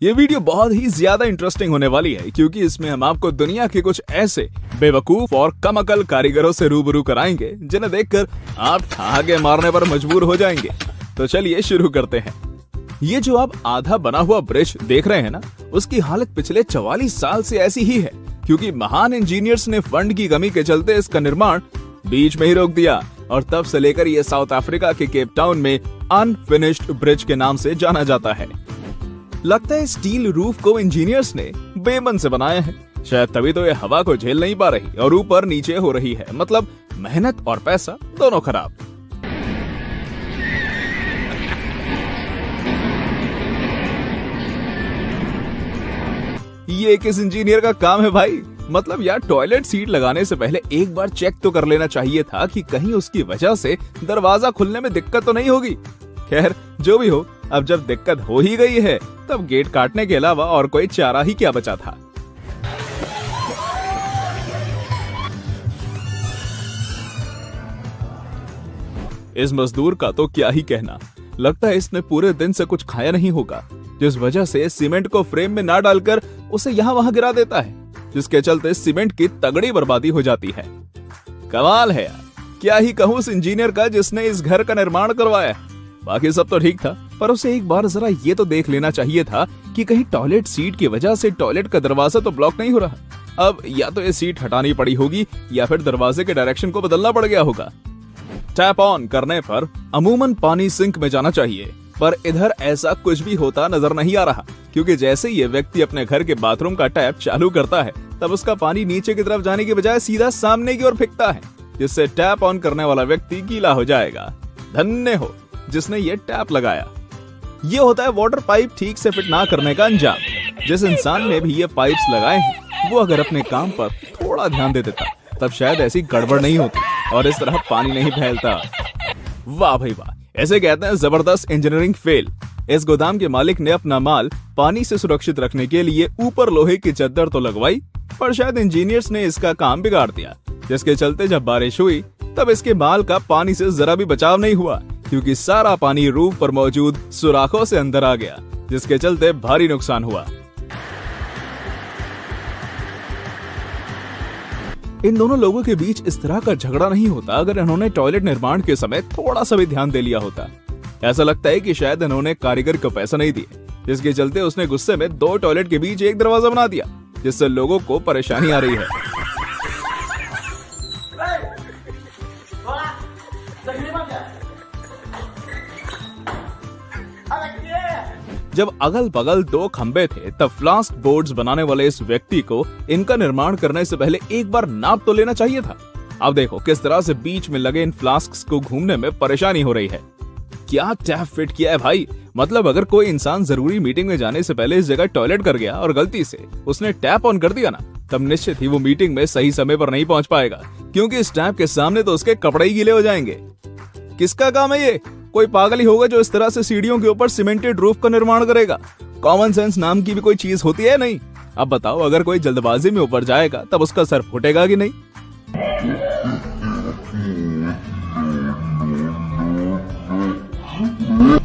ये वीडियो बहुत ही ज्यादा इंटरेस्टिंग होने वाली है क्योंकि इसमें हम आपको दुनिया के कुछ ऐसे बेवकूफ और कम अकल कारीगरों से रूबरू कराएंगे जिन्हें देखकर आप ठहाके मारने पर मजबूर हो जाएंगे। तो चलिए शुरू करते हैं। ये जो आप आधा बना हुआ ब्रिज देख रहे हैं ना, उसकी हालत पिछले 44 साल से ऐसी ही है क्योंकि महान इंजीनियर्स ने फंड की कमी के चलते इसका निर्माण बीच में ही रोक दिया और तब से लेकर ये साउथ अफ्रीका के केप टाउन में अनफिनिश्ड ब्रिज के नाम से जाना जाता है। लगता है स्टील रूफ को इंजीनियर्स ने बेमन से बनाया है, शायद तभी तो ये हवा को झेल नहीं पा रही और ऊपर नीचे हो रही है। मतलब मेहनत और पैसा दोनों खराब। ये किस इंजीनियर का काम है भाई? मतलब यार, टॉयलेट सीट लगाने से पहले एक बार चेक तो कर लेना चाहिए था कि कहीं उसकी वजह से दरवाजा खुलने में दिक्कत तो नहीं होगी। खैर जो भी हो, अब जब दिक्कत हो ही गई है तब गेट काटने के अलावा और कोई चारा ही क्या बचा था। इस मजदूर का तो क्या ही कहना। लगता है इसने पूरे दिन से कुछ खाया नहीं होगा, जिस वजह से सीमेंट को फ्रेम में ना डालकर उसे यहाँ वहां गिरा देता है, जिसके चलते सीमेंट की तगड़ी बर्बादी हो जाती है। कमाल है यार, क्या ही कहूँ उस इंजीनियर का जिसने इस घर का निर्माण करवाया। बाकी सब तो ठीक था, पर उसे एक बार जरा ये तो देख लेना चाहिए था कि कहीं टॉयलेट सीट की वजह से टॉयलेट का दरवाजा तो ब्लॉक नहीं हो रहा। अब या तो ये सीट हटानी पड़ी होगी या फिर दरवाजे के डायरेक्शन को बदलना पड़ गया होगा। टैप ऑन करने पर अमूमन पानी सिंक में जाना चाहिए, पर इधर ऐसा कुछ भी होता नजर नहीं आ रहा क्योंकि जैसे ये व्यक्ति अपने घर के बाथरूम का टैप चालू करता है तब उसका पानी नीचे की तरफ जाने की बजाय सीधा सामने की ओर फेंकता है, जिससे टैप ऑन करने वाला व्यक्ति गीला हो जाएगा। धन्य हो जिसने ये टैप लगाया। ये होता है वाटर पाइप ठीक से फिट ना करने का अंजाम। जिस इंसान ने भी ये पाइप्स लगाए हैं वो अगर अपने काम पर थोड़ा ध्यान दे देता तब शायद ऐसी गड़बड़ नहीं होती और इस तरह पानी नहीं फैलता। वाह भाई वाह, ऐसे कहते हैं जबरदस्त इंजीनियरिंग फेल। इस गोदाम के मालिक ने अपना माल पानी से सुरक्षित रखने के लिए ऊपर लोहे की चद्दर तो लगवाई, पर शायद इंजीनियर्स ने इसका काम बिगाड़ दिया, जिसके चलते जब बारिश हुई तब इसके माल का पानी से जरा भी बचाव नहीं हुआ क्योंकि सारा पानी रूफ पर मौजूद सुराखों से अंदर आ गया, जिसके चलते भारी नुकसान हुआ। इन दोनों लोगों के बीच इस तरह का झगड़ा नहीं होता अगर इन्होंने टॉयलेट निर्माण के समय थोड़ा सा भी ध्यान दे लिया होता। ऐसा लगता है कि शायद इन्होंने कारीगर को पैसा नहीं दिए, जिसके चलते उसने गुस्से में 2 टॉयलेट के बीच एक दरवाजा बना दिया, जिससे लोगों को परेशानी आ रही है। जब अगल बगल 2 खंबे थे तब फ्लास्क बोर्ड्स बनाने वाले इस व्यक्ति को इनका निर्माण करने से पहले एक बार नाप तो लेना चाहिए था। अब देखो किस तरह से बीच में लगे इन फ्लास्क्स को घूमने में परेशानी हो रही है। क्या टैप फिट किया है भाई? मतलब अगर कोई इंसान जरूरी मीटिंग में जाने से पहले इस जगह टॉयलेट कर गया और गलती से उसने टैप ऑन कर दिया ना, तब निश्चित ही वो मीटिंग में सही समय पर नहीं पहुंच पाएगा क्योंकि इस टैप के सामने तो उसके कपड़े ही गीले हो जाएंगे। किसका काम है ये? कोई पागल ही होगा जो इस तरह से सीढ़ियों के ऊपर सीमेंटेड रूफ का निर्माण करेगा। कॉमन सेंस नाम की भी कोई चीज होती है नहीं। अब बताओ, अगर कोई जल्दबाजी में ऊपर जाएगा तब उसका सर फूटेगा कि नहीं?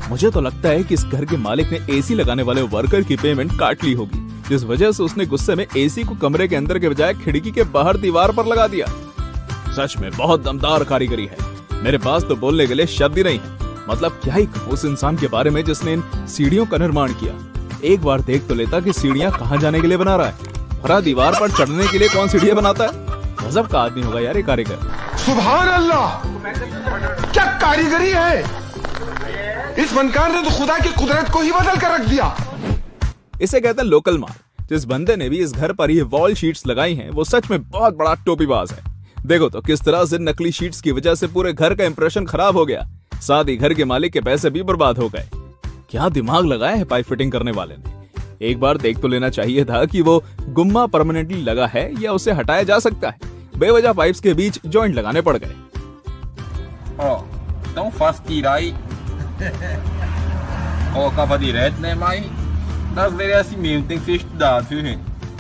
मुझे तो लगता है कि इस घर के मालिक ने एसी लगाने वाले वर्कर की पेमेंट काट ली होगी, जिस वजह से उसने गुस्से में एसी को कमरे के अंदर के बजाय खिड़की के बाहर दीवार पर लगा दिया। सच में बहुत दमदार कारीगरी है। मेरे पास तो बोलने के लिए शब्द ही नहीं है। मतलब क्या ही कहूं उस इंसान के बारे में जिसने इन सीढ़ियों का निर्माण किया। एक बार देख तो लेता कि सीढ़ियां कहां जाने के लिए बना रहा है। भरा दीवार पर चढ़ने के लिए कौन सीढ़ियां बनाता है? गजब का आदमी होगा यार ये कारीगर। सुभान अल्लाह, क्या कारीगरी है। इस फनकार ने तो खुदा की कुदरत को ही बदल कर रख दिया। इसे कहते हैं लोकल माल। जिस बंदे ने भी इस घर पर ये वॉल शीट्स लगाई हैं वो सच में बहुत बड़ा टोपीबाज है। देखो तो किस तरह से नकली शीट्स की वजह से पूरे घर का इंप्रेशन खराब हो गया, साथ ही घर के मालिक के पैसे भी बर्बाद हो गए। क्या दिमाग लगाया है पाइप फिटिंग करने वाले ने। एक बार देख तो लेना चाहिए था कि वो गुम्मा परमानेंटली लगा है या उसे हटाया जा सकता है। बेवजह पाइप्स के बीच जॉइंट लगाने पड़ गए।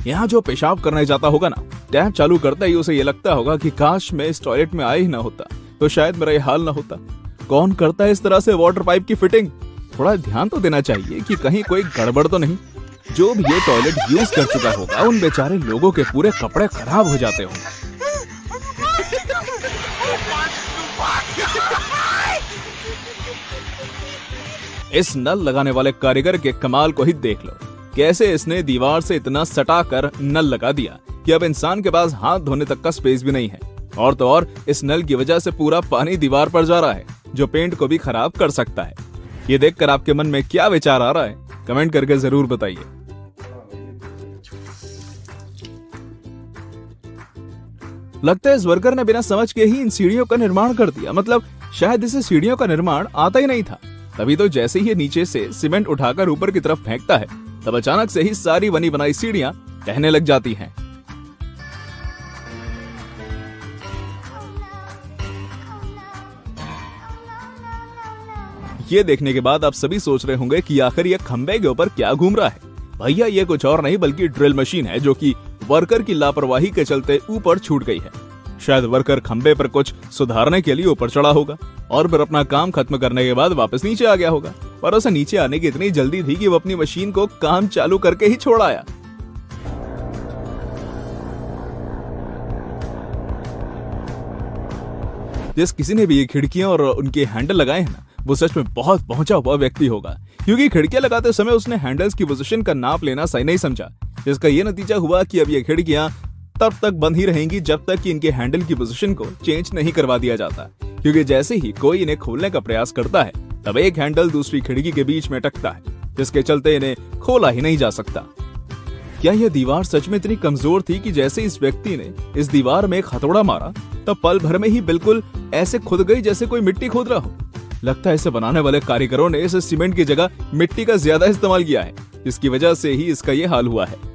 यहाँ जो पेशाब करने जाता होगा ना, टैप चालू करता ही उसे ये लगता होगा कि काश मैं इस टॉयलेट में आया ही ना होता तो शायद मेरा ये हाल ना होता। कौन करता है इस तरह से वाटर पाइप की फिटिंग? थोड़ा ध्यान तो देना चाहिए कि कहीं कोई गड़बड़ तो नहीं। जो भी ये टॉयलेट यूज कर चुका होगा उन बेचारे लोगों के पूरे कपड़े खराब हो जाते होंगे। इस नल लगाने वाले कारीगर के कमाल को ही देख लो, कैसे इसने दीवार से इतना सटाकर नल लगा दिया कि अब इंसान के पास हाथ धोने तक का स्पेस भी नहीं है। और तो और इस नल की वजह से पूरा पानी दीवार पर जा रहा है, जो पेंट को भी खराब कर सकता है। ये देखकर आपके मन में क्या विचार आ रहा है, कमेंट करके जरूर बताइए। लगता है इस वर्कर ने बिना समझ के ही इन सीढ़ियों का निर्माण कर दिया, मतलब शायद इसे सीढ़ियों का निर्माण आता ही नहीं था। तभी तो जैसे ही ये नीचे से सीमेंट उठाकर ऊपर की तरफ फेंकता है, तब अचानक से ही सारी बनी बनाई सीढ़ियां टहने लग जाती हैं। ये देखने के बाद आप सभी सोच रहे होंगे कि आखिर ये खंबे के ऊपर क्या घूम रहा है। भैया ये कुछ और नहीं बल्कि ड्रिल मशीन है, जो कि वर्कर की लापरवाही के चलते ऊपर छूट गई है। शायद वर्कर खंबे पर कुछ सुधारने के लिए ऊपर चढ़ा होगा और फिर अपना काम खत्म करने के बाद वापस नीचे आ गया होगा, पर उसे नीचे आने की इतनी जल्दी थी कि वो अपनी मशीन को काम चालू करके ही छोड़ आया। जिस किसी ने भी ये खिड़कियां और उनके हैंडल लगाए हैं ना, वो सच में बहुत पहुंचा हुआ व्यक्ति होगा, क्योंकि खिड़कियां लगाते समय उसने हैंडल्स की पोजीशन का नाप लेना सही नहीं समझा, जिसका ये नतीजा हुआ कि अब ये खिड़कियां तब तक बंद ही रहेंगी जब तक कि इनके हैंडल की पोजीशन को चेंज नहीं करवा दिया जाता। क्योंकि जैसे ही कोई इन्हें खोलने का प्रयास करता है, तब एक हैंडल दूसरी खिड़की के बीच में अटकता है, जिसके चलते इन्हें खोला ही नहीं जा सकता। क्या यह दीवार सच में इतनी कमजोर थी कि जैसे इस व्यक्ति ने इस दीवार में एक हथौड़ा मारा, तब पल भर में ही बिल्कुल ऐसे खुद गई जैसे कोई मिट्टी खोद रहा हो। लगता है इसे बनाने वाले कारीगरों ने इस सीमेंट की जगह मिट्टी का ज्यादा इस्तेमाल किया है, जिसकी वजह से ही इसका ये हाल हुआ है।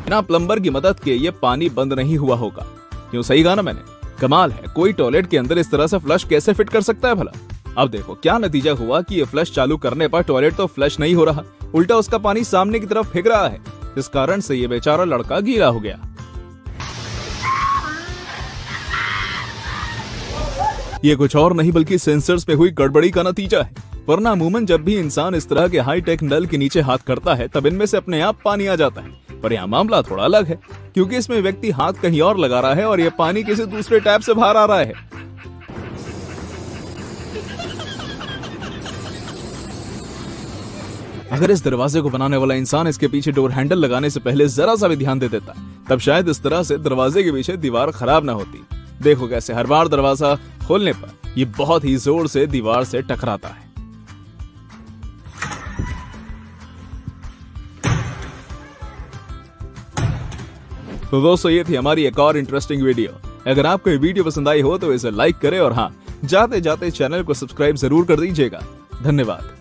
बिना प्लम्बर की मदद के ये पानी बंद नहीं हुआ होगा। क्यों, सही कहा ना मैंने? कमाल है, कोई टॉयलेट के अंदर इस तरह से फ्लश कैसे फिट कर सकता है भला? अब देखो क्या नतीजा हुआ कि ये फ्लश चालू करने पर टॉयलेट तो फ्लश नहीं हो रहा, उल्टा उसका पानी सामने की तरफ फेंक रहा है, जिस कारण से ये बेचारा लड़का गीला हो गया। ये कुछ और नहीं बल्कि सेंसर्स में हुई गड़बड़ी का नतीजा है। वरना अमूमन जब भी इंसान इस तरह के हाईटेक नल के नीचे हाथ करता है, तब इनमें से अपने आप पानी आ जाता है। पर यहाँ मामला थोड़ा अलग है, क्योंकि इसमें व्यक्ति हाथ कहीं और लगा रहा है और यह पानी किसी दूसरे टैप से बाहर आ रहा है। अगर इस दरवाजे को बनाने वाला इंसान इसके पीछे डोर हैंडल लगाने से पहले जरा सा भी ध्यान दे देता, तब शायद इस तरह से दरवाजे के पीछे दीवार खराब ना होती। देखो कैसे हर बार दरवाजा खोलने पर ये बहुत ही जोर से दीवार से टकराता है। तो दोस्तों, ये थी हमारी एक और इंटरेस्टिंग वीडियो। अगर आपको ये वीडियो पसंद आई हो तो इसे लाइक करें और हाँ, जाते जाते चैनल को सब्सक्राइब जरूर कर दीजिएगा। धन्यवाद।